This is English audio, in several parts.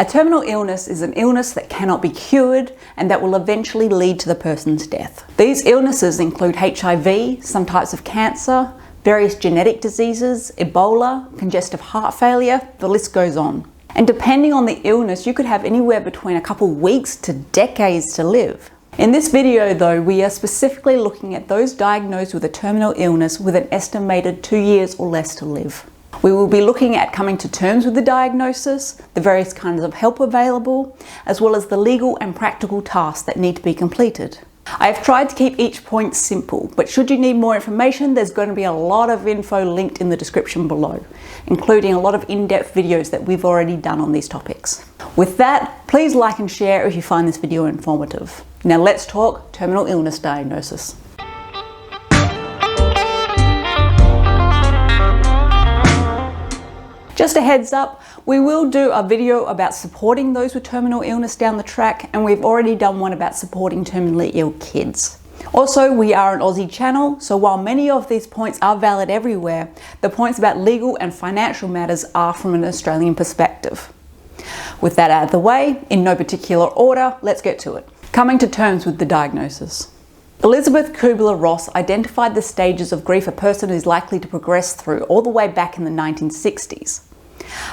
A terminal illness is an illness that cannot be cured and that will eventually lead to the person's death. These illnesses include HIV, some types of cancer, various genetic diseases, Ebola, congestive heart failure, the list goes on. And depending on the illness, you could have anywhere between a couple weeks to decades to live. In this video though, we are specifically looking at those diagnosed with a terminal illness with an estimated 2 years or less to live. We will be looking at coming to terms with the diagnosis, the various kinds of help available, as well as the legal and practical tasks that need to be completed. I have tried to keep each point simple, but should you need more information, there's going to be a lot of info linked in the description below, including a lot of in-depth videos that we've already done on these topics. With that, please like and share if you find this video informative. Now let's talk terminal illness diagnosis. Just a heads up, we will do a video about supporting those with terminal illness down the track, and we've already done one about supporting terminally ill kids. Also, we are an Aussie channel, so while many of these points are valid everywhere, the points about legal and financial matters are from an Australian perspective. With that out of the way, in no particular order, let's get to it. Coming to terms with the diagnosis. Elizabeth Kubler-Ross identified the stages of grief a person is likely to progress through all the way back in the 1960s.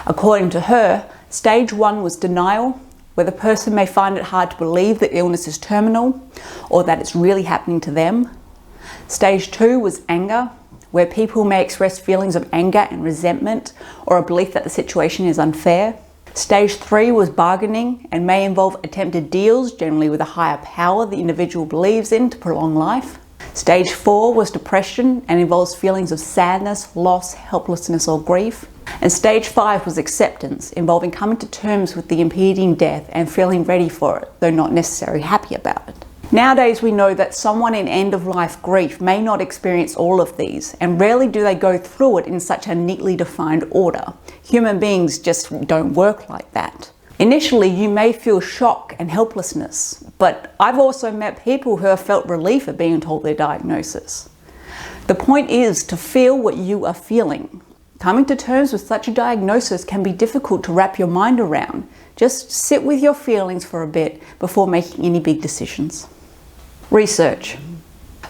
According to her, stage 1 was denial, where the person may find it hard to believe that illness is terminal or that it's really happening to them. Stage 2 was anger, where people may express feelings of anger and resentment or a belief that the situation is unfair. Stage 3 was bargaining and may involve attempted deals, generally with a higher power the individual believes in to prolong life. Stage 4 was depression and involves feelings of sadness, loss, helplessness or grief. And stage 5 was acceptance, involving coming to terms with the impending death and feeling ready for it, though not necessarily happy about it. Nowadays we know that someone in end-of-life grief may not experience all of these, and rarely do they go through it in such a neatly defined order. Human beings just don't work like that. Initially you may feel shock and helplessness, but I've also met people who have felt relief at being told their diagnosis. The point is to feel what you are feeling. Coming to terms with such a diagnosis can be difficult to wrap your mind around. Just sit with your feelings for a bit before making any big decisions. Research.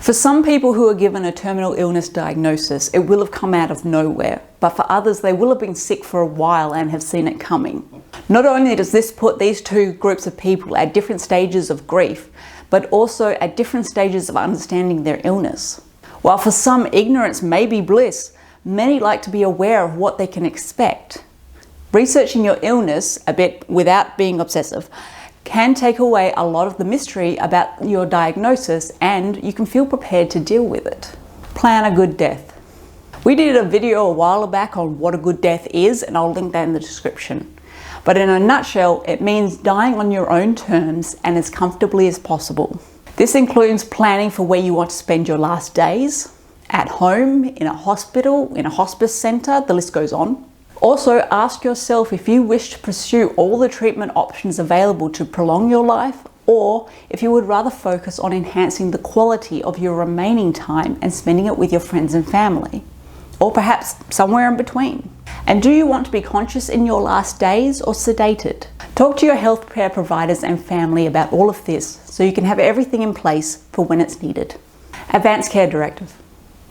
For some people who are given a terminal illness diagnosis, it will have come out of nowhere, but for others they will have been sick for a while and have seen it coming. Not only does this put these two groups of people at different stages of grief, but also at different stages of understanding their illness. While for some ignorance may be bliss, many like to be aware of what they can expect. Researching your illness a bit without being obsessive can take away a lot of the mystery about your diagnosis, and you can feel prepared to deal with it. Plan a good death. We did a video a while back on what a good death is, and I'll link that in the description. But in a nutshell, it means dying on your own terms and as comfortably as possible. This includes planning for where you want to spend your last days, at home, in a hospital, in a hospice centre, the list goes on. Also, ask yourself if you wish to pursue all the treatment options available to prolong your life, or if you would rather focus on enhancing the quality of your remaining time and spending it with your friends and family, or perhaps somewhere in between. And do you want to be conscious in your last days or sedated? Talk to your healthcare providers and family about all of this so you can have everything in place for when it's needed. Advance Care Directive.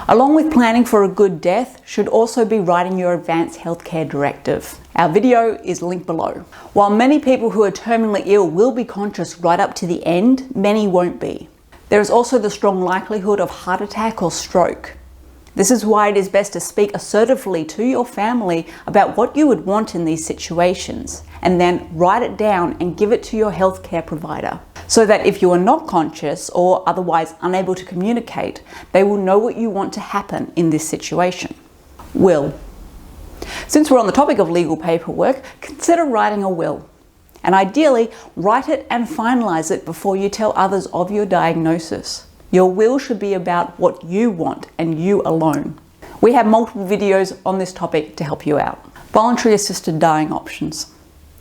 Along with planning for a good death should also be writing your Advanced Healthcare Directive. Our video is linked below. While many people who are terminally ill will be conscious right up to the end, many won't be. There is also the strong likelihood of heart attack or stroke. This is why it is best to speak assertively to your family about what you would want in these situations, and then write it down and give it to your healthcare provider, so that if you are not conscious or otherwise unable to communicate, they will know what you want to happen in this situation. Will. Since we're on the topic of legal paperwork, consider writing a will. And ideally, write it and finalize it before you tell others of your diagnosis. Your will should be about what you want and you alone. We have multiple videos on this topic to help you out. Voluntary assisted dying options.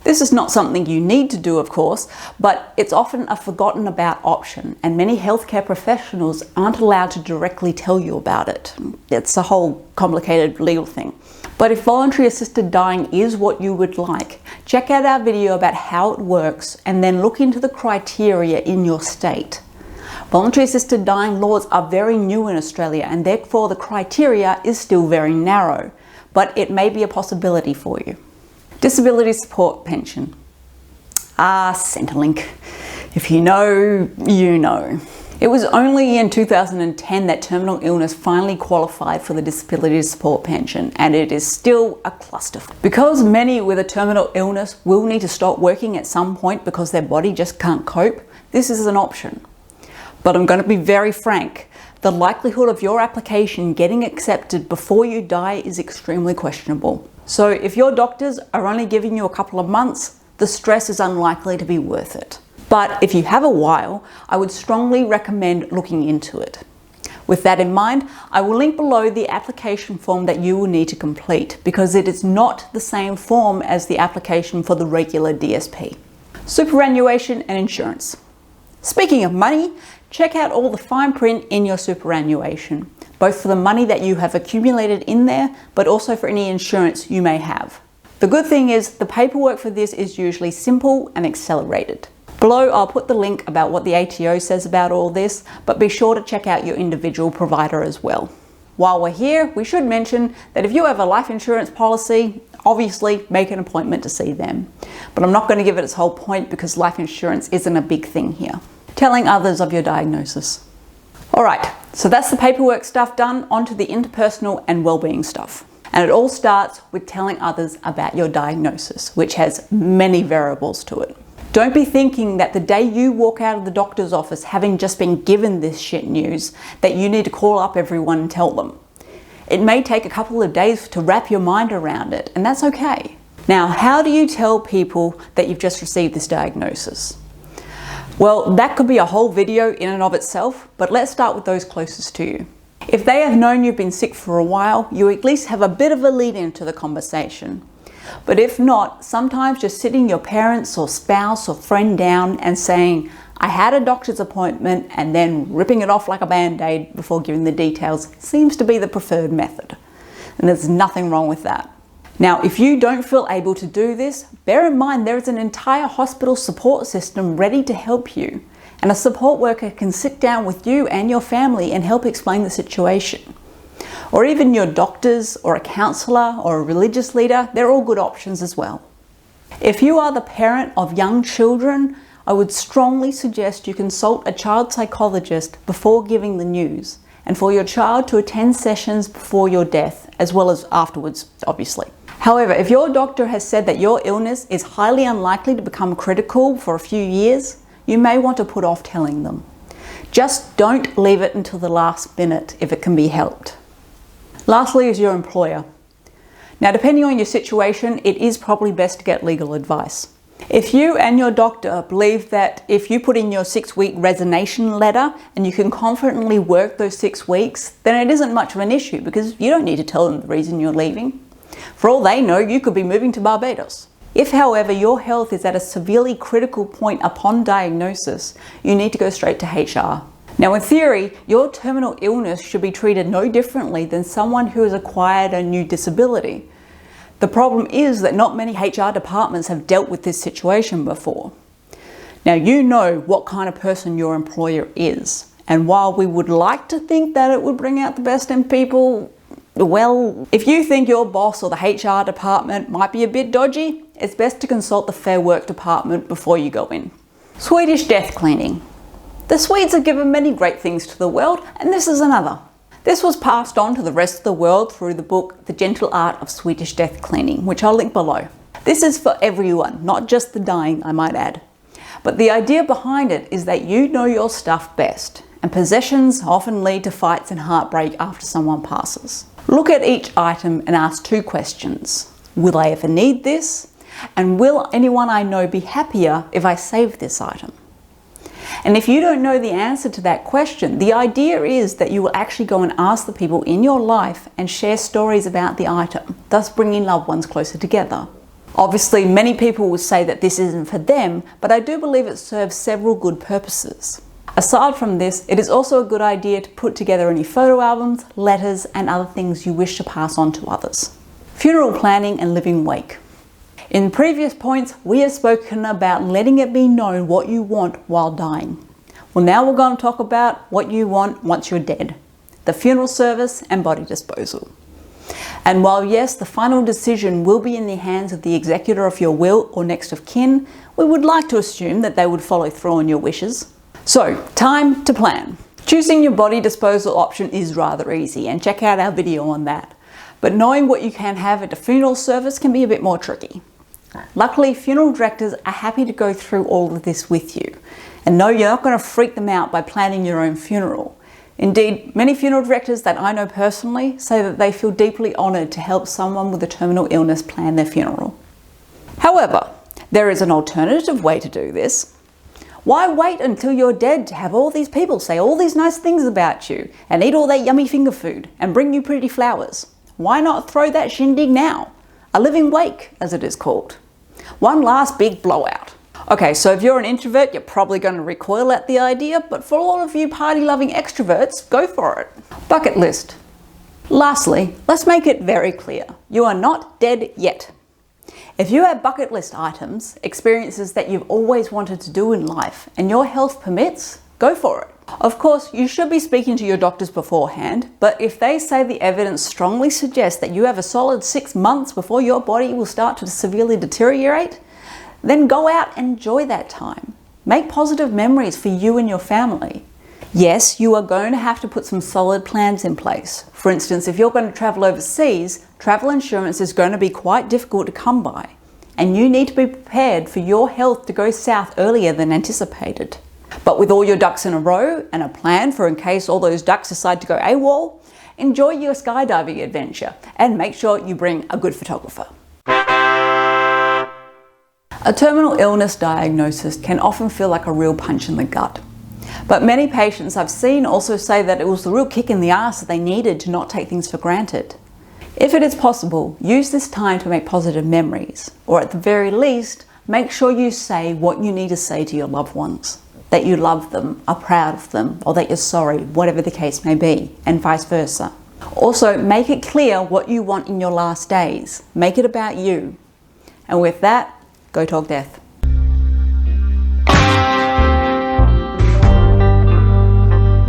This is not something you need to do, of course, but it's often a forgotten about option, and many healthcare professionals aren't allowed to directly tell you about it. It's a whole complicated legal thing. But if voluntary assisted dying is what you would like, Check out our video about how it works and then look into the criteria in your state. Voluntary assisted dying laws are very new in Australia and therefore the criteria is still very narrow, but it may be a possibility for you. Disability support pension. Centrelink. If you know, you know. It was only in 2010 that terminal illness finally qualified for the disability support pension, and it is still a cluster. Because many with a terminal illness will need to stop working at some point because their body just can't cope, this is an option. But I'm going to be very frank, the likelihood of your application getting accepted before you die is extremely questionable. So if your doctors are only giving you a couple of months, the stress is unlikely to be worth it. But if you have a while, I would strongly recommend looking into it. With that in mind, I will link below the application form that you will need to complete because it is not the same form as the application for the regular DSP. Superannuation and insurance. Speaking of money, check out all the fine print in your superannuation, both for the money that you have accumulated in there, but also for any insurance you may have. The good thing is the paperwork for this is usually simple and accelerated. Below, I'll put the link about what the ATO says about all this, but be sure to check out your individual provider as well. While we're here, we should mention that if you have a life insurance policy, obviously make an appointment to see them. But I'm not going to give it its whole point because life insurance isn't a big thing here. Telling others of your diagnosis. Alright, so that's the paperwork stuff done, onto the interpersonal and wellbeing stuff. And it all starts with telling others about your diagnosis, which has many variables to it. Don't be thinking that the day you walk out of the doctor's office having just been given this shit news, that you need to call up everyone and tell them. It may take a couple of days to wrap your mind around it, and that's okay. Now, how do you tell people that you've just received this diagnosis? Well, that could be a whole video in and of itself, but let's start with those closest to you. If they have known you've been sick for a while, you at least have a bit of a lead into the conversation. But if not, sometimes just sitting your parents or spouse or friend down and saying, I had a doctor's appointment, and then ripping it off like a band-aid before giving the details seems to be the preferred method. And there's nothing wrong with that. Now, if you don't feel able to do this, bear in mind there is an entire hospital support system ready to help you. And a support worker can sit down with you and your family and help explain the situation. Or even your doctors or a counsellor or a religious leader, they're all good options as well. If you are the parent of young children, I would strongly suggest you consult a child psychologist before giving the news, and for your child to attend sessions before your death, as well as afterwards, obviously. However, if your doctor has said that your illness is highly unlikely to become critical for a few years, you may want to put off telling them. Just don't leave it until the last minute if it can be helped. Lastly is your employer. Now, depending on your situation, it is probably best to get legal advice. If you and your doctor believe that if you put in your 6-week resignation letter and you can confidently work those 6 weeks, then it isn't much of an issue because you don't need to tell them the reason you're leaving. For all they know, you could be moving to Barbados. If, however, your health is at a severely critical point upon diagnosis, you need to go straight to HR. Now, in theory, your terminal illness should be treated no differently than someone who has acquired a new disability. The problem is that not many HR departments have dealt with this situation before. Now, you know what kind of person your employer is, and while we would like to think that it would bring out the best in people, well, if you think your boss or the HR department might be a bit dodgy, it's best to consult the Fair Work department before you go in. Swedish death cleaning. The Swedes have given many great things to the world, and this is another. This was passed on to the rest of the world through the book The Gentle Art of Swedish Death Cleaning, which I'll link below. This is for everyone, not just the dying, I might add. But the idea behind it is that you know your stuff best, and possessions often lead to fights and heartbreak after someone passes. Look at each item and ask 2 questions. Will I ever need this? And will anyone I know be happier if I save this item? And if you don't know the answer to that question, the idea is that you will actually go and ask the people in your life and share stories about the item, thus bringing loved ones closer together. Obviously, many people will say that this isn't for them, but I do believe it serves several good purposes. Aside from this, it is also a good idea to put together any photo albums, letters, and other things you wish to pass on to others. Funeral planning and living wake. In previous points, we have spoken about letting it be known what you want while dying. Well, now we're going to talk about what you want once you're dead. The funeral service and body disposal. And while yes, the final decision will be in the hands of the executor of your will or next of kin, we would like to assume that they would follow through on your wishes. So, time to plan. Choosing your body disposal option is rather easy, and check out our video on that. But knowing what you can have at a funeral service can be a bit more tricky. Luckily, funeral directors are happy to go through all of this with you. And no, you're not going to freak them out by planning your own funeral. Indeed, many funeral directors that I know personally say that they feel deeply honoured to help someone with a terminal illness plan their funeral. However, there is an alternative way to do this. Why wait until you're dead to have all these people say all these nice things about you and eat all that yummy finger food and bring you pretty flowers? Why not throw that shindig now? A living wake, as it is called. One last big blowout. Okay, so if you're an introvert, you're probably going to recoil at the idea, but for all of you party-loving extroverts, go for it. Bucket list. Lastly, let's make it very clear. You are not dead yet. If you have bucket list items, experiences that you've always wanted to do in life, and your health permits, go for it. Of course, you should be speaking to your doctors beforehand, but if they say the evidence strongly suggests that you have a solid 6 months before your body will start to severely deteriorate, then go out and enjoy that time. Make positive memories for you and your family. Yes, you are going to have to put some solid plans in place. For instance, if you're going to travel overseas, travel insurance is going to be quite difficult to come by, and you need to be prepared for your health to go south earlier than anticipated. But with all your ducks in a row and a plan for in case all those ducks decide to go AWOL, enjoy your skydiving adventure and make sure you bring a good photographer. A terminal illness diagnosis can often feel like a real punch in the gut. But many patients I've seen also say that it was the real kick in the ass that they needed to not take things for granted. If it is possible, use this time to make positive memories, or at the very least, make sure you say what you need to say to your loved ones. That you love them, are proud of them, or that you're sorry, whatever the case may be, and vice versa. Also, make it clear what you want in your last days. Make it about you. And with that, go talk death.